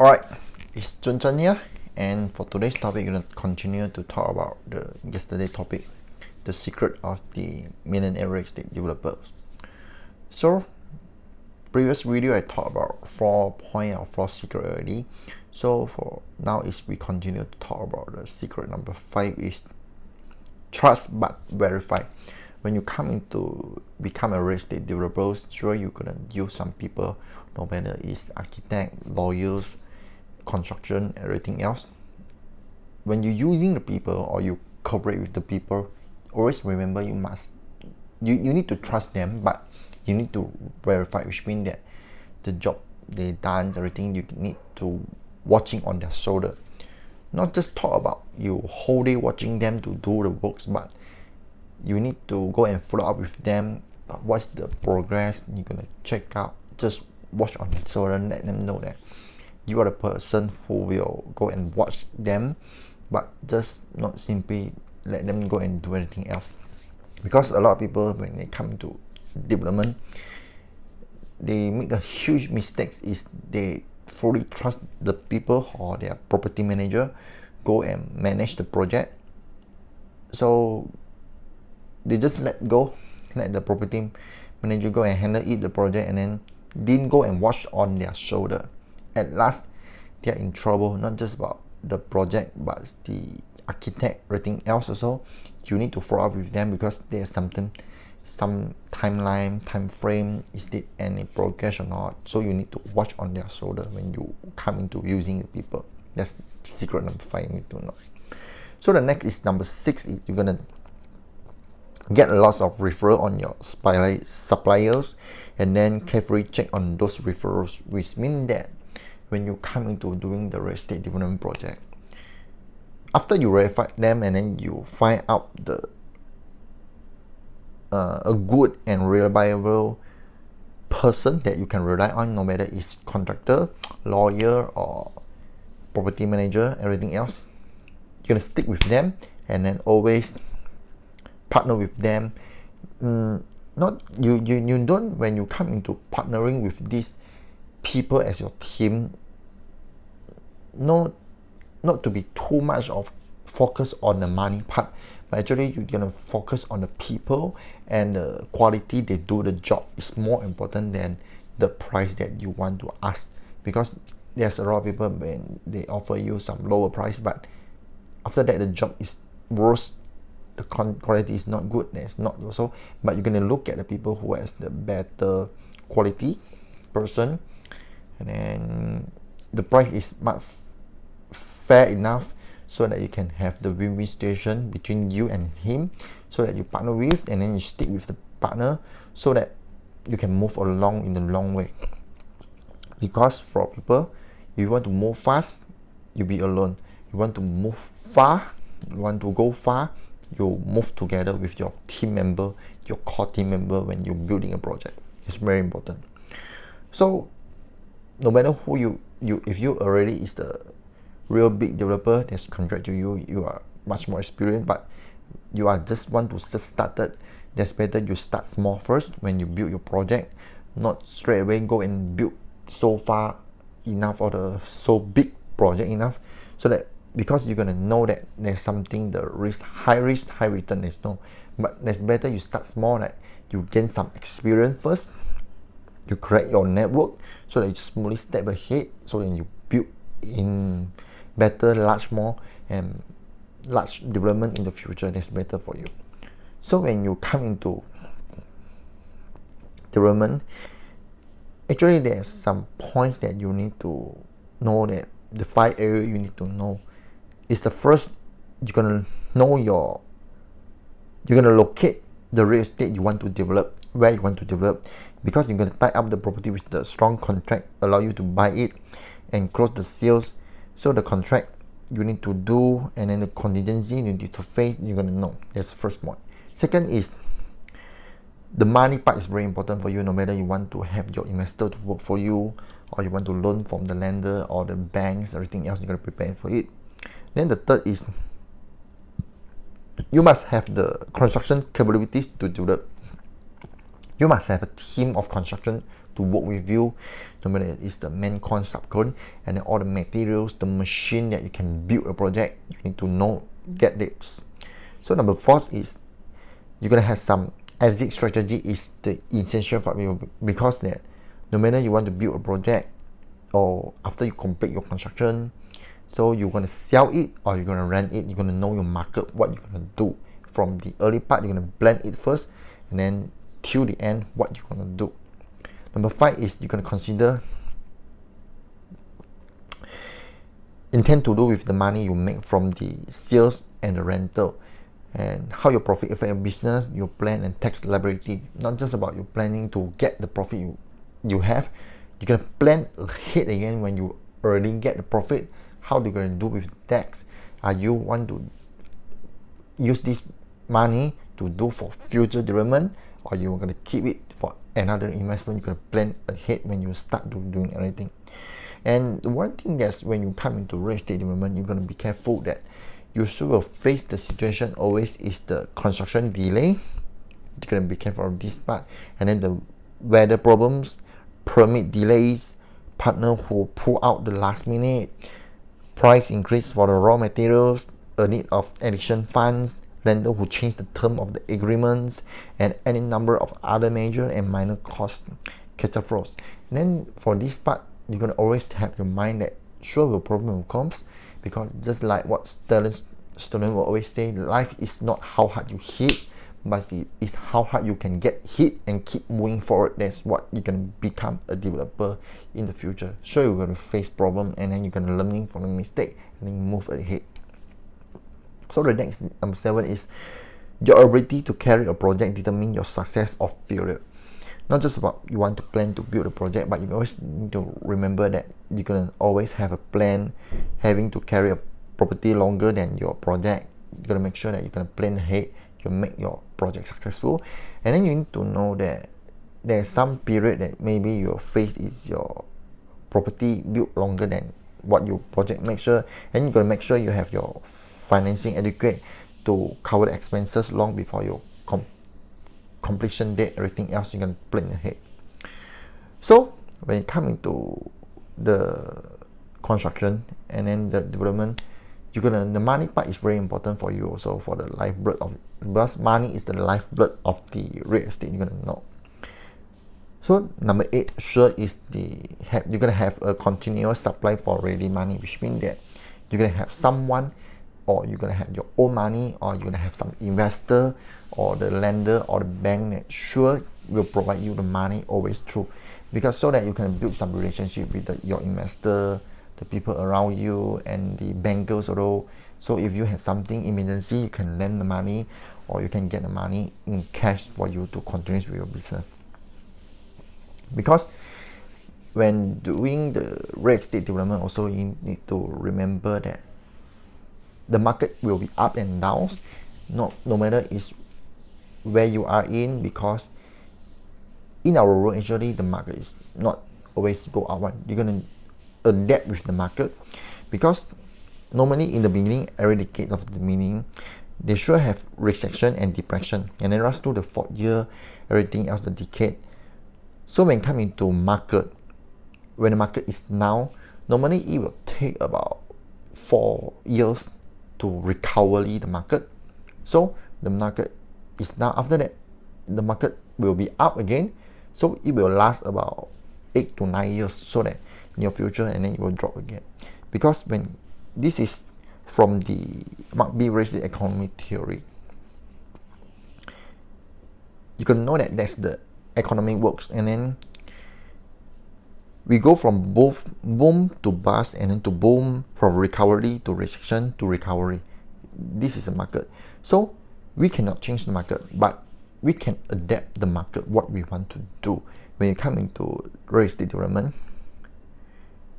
Alright, it's Junchen here, and for today's topic, we're going to continue to talk about the yesterday topic, the secret of the millionaire real estate developers. So, previous video I talked about 4 point or 4 secret already. So for now is we continue to talk about the secret number 5 is trust but verify. When you come into become a real estate developer, sure you're gonna use some people, no matter it's architect, lawyers, construction, everything else. When you're using the people or you cooperate with the people, always remember you need to trust them, but you need to verify, which means that the job they done, everything you need to watching on their shoulder. Not just talk about you whole day watching them to do the works, but you need to go and follow up with them. What's the progress? You're gonna check out. Just watch on their shoulder. Let them know that you are the person who will go and watch them, but just not simply let them go and do anything else. Because a lot of people, when they come to development, they make a huge mistake is they fully trust the people or their property manager go and manage the project. So they just let the property manager go and handle the project, and then didn't go and watch on their shoulder. At last, they are in trouble, not just about the project, but the architect, everything else also. You need to follow up with them because there's some timeline, time frame, is it any progress or not. So you need to watch on their shoulder when you come into using the people. That's secret number 5 you need to know. So the next is number 6 is you're gonna get a lot of referral on your suppliers, and then carefully check on those referrals, which means that when you come into doing the real estate development project, after you verify them and then you find out a good and reliable person that you can rely on, no matter it's contractor, lawyer, or property manager, everything else, you're gonna stick with them and then always partner with them. Not you don't, when you come into partnering with these people as your team, not to be too much of focus on the money part, but actually you're gonna focus on the people and the quality they do the job is more important than the price that you want to ask. Because there's a lot of people when they offer you some lower price, but after that the job is worse, the quality is not good, that's not also. But you're gonna look at the people who has the better quality person, and then the price is much fair enough, so that you can have the win-win situation between you and him, so that you partner with and then you stick with the partner, so that you can move along in the long way. Because for people, if you want to move fast, you be alone. You want to move far, you want to go far, you move together with your team member, your core team member when you're building a project. It's very important. So no matter who you if you already is the real big developer, that's congrats to you, you are much more experienced, but you are just want to just started, that's better you start small first when you build your project, not straight away go and build so far enough or the so big project enough, so that because you're gonna know that there's something the risk, high return is no. But that's better you start small, that you gain some experience first, you create your network, so that you smoothly step ahead, so then you build in better, large development in the future. That's better for you. So when you come into development, actually there's some points that you need to know, that the 5 areas you need to know is the first. You're gonna locate the real estate you want to develop, where you want to develop, because you're gonna tie up the property with the strong contract, allow you to buy it and close the sales. So the contract you need to do, and then the contingency you need to face, you're gonna know. That's the first point. Second is the money part is very important for you, no matter you want to have your investor to work for you, or you want to loan from the lender or the banks, everything else you're gonna prepare for it. Then the third is you must have the construction capabilities to develop. You must have a team of construction to work with you, no matter it's the main con, subcon, and then all the materials, the machine that you can build a project. You need to know, get this. So number 4 is you're gonna have some exit strategy is the essential for you, because that no matter you want to build a project or after you complete your construction, so you're gonna sell it or you're gonna rent it, you're gonna know your market, what you're gonna do. From the early part, you're gonna blend it first, and then till the end, what you're gonna do. Number 5 is you're gonna consider intend to do with the money you make from the sales and the rental, and how your profit affect your business, your plan, and tax liability. Not just about you planning to get the profit you have, you're gonna plan ahead again when you already get the profit. How do you gonna do with tax? Are you want to use this money to do for future development, or you're gonna keep it for another investment? You're gonna plan ahead when you start doing anything. And the one thing that's when you come into real estate development, you're gonna be careful that you still will face the situation always is the construction delay. You're gonna be careful of this part, and then the weather problems, permit delays, partner who pull out the last minute, price increase for the raw materials, a need of addition funds, lender who change the term of the agreements, and any number of other major and minor cost catastrophes. And then for this part, you're gonna always have your mind that sure the problem comes, because just like what students will always say, life is not how hard you hit, but it is how hard you can get hit and keep moving forward. That's what you can become a developer in the future. Sure, you're going to face problem, and then you're going to learning from the mistake and then move ahead. So the next number 7 is your ability to carry a project determine your success or failure. Not just about you want to plan to build a project, but you always need to remember that you're going to always have a plan. Having to carry a property longer than your project, you're going to make sure that you're going to plan ahead, you make your project successful. And then you need to know that there's some period that maybe your face is your property built longer than what your project. Make sure, and you're going to make sure you have your financing adequate to cover the expenses long before your completion date. Everything else you can plan ahead. So when you come into the construction and then the development, the money part is very important for you also, for the lifeblood of, because money is the lifeblood of the real estate. You're gonna know. So number 8 sure is you're gonna have a continuous supply for ready money, which means that you're gonna have someone, or you're gonna have your own money, or you're gonna have some investor or the lender or the bank that sure will provide you the money always through, because so that you can build some relationship with your investor, the people around you, and the bankers also. So if you have something emergency, you can lend the money, or you can get the money in cash for you to continue with your business. Because when doing the real estate development also, you need to remember that the market will be up and down, no matter is where you are in, because in our world actually the market is not always go up. You're gonna adapt with the market, because normally in the beginning, every decade of the beginning, they sure have recession and depression, and then rush to the 4th year, everything else the decade. So when come into market, when the market is now, normally it will take about 4 years to recover the market. So the market is now, after that the market will be up again, so it will last about 8 to 9 years, so that in your future, and then it will drop again. Because when this is from the Mark B. real estate economy theory, you can know that that's the economy works, and then we go from both boom to bust, and then to boom, from recovery to recession to recovery. This is the market. So we cannot change the market, but we can adapt the market what we want to do. When you come into real estate development,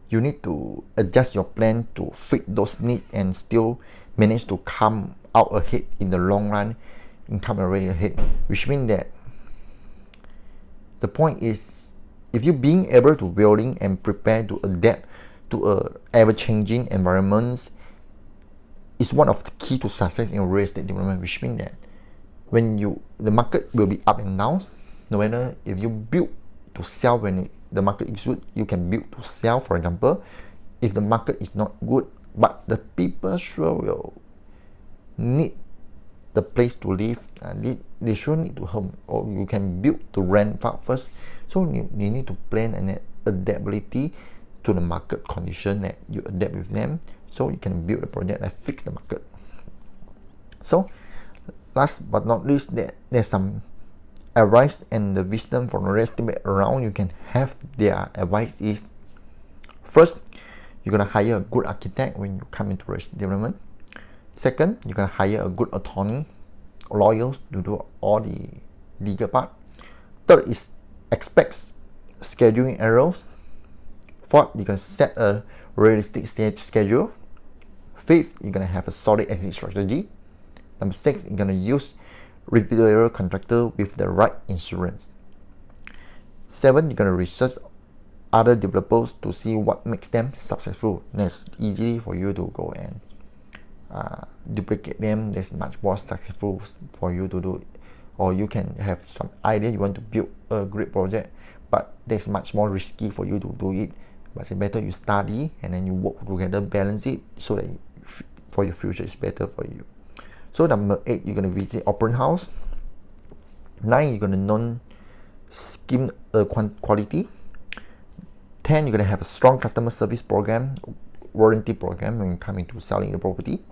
you need to adjust your plan to fit those needs and still manage to come out ahead in the long run, income array ahead. Which means that the point is, if you being able to willing and prepare to adapt to a ever-changing environments, is one of the key to success in real estate development. Which means that when the market will be up and down, No matter if you build to sell when the market is good, you can build to sell. For example, if the market is not good, but the people sure will need the place to live, they sure need to home, or you can build to rent out first. So you need to plan an adaptability to the market condition, that you adapt with them, so you can build a project that fix the market. So last but not least, there's some advice and the wisdom from the real estate around you can have. Their advice is, first, you're gonna hire a good architect when you come into real estate development. Second, you're gonna hire a good attorney, lawyers to do all the legal part. Third is expect scheduling errors. Fourth, you're gonna set a realistic schedule. Fifth, you're gonna have a solid exit strategy. Number 6, you're gonna use reputable contractor with the right insurance. 7, you're gonna research other developers to see what makes them successful. That's easy for you to go and duplicate them. That's much more successful for you to do it. Or you can have some idea you want to build a great project, but that's much more risky for you to do it. But it's better you study and then you work together, balance it, so that for your future it's better for you. So number 8, you're gonna visit open house. 9, you're gonna non-skim quality. 10, you're gonna have a strong customer service program, warranty program when you come into selling the property.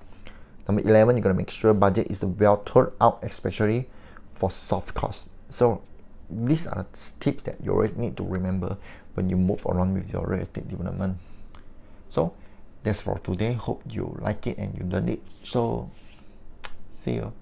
Number 11, you're gonna make sure budget is well thought out, especially for soft costs. So these are the tips that you always need to remember when you move around with your real estate development. So that's for today. Hope you like it and you learn it. So see you.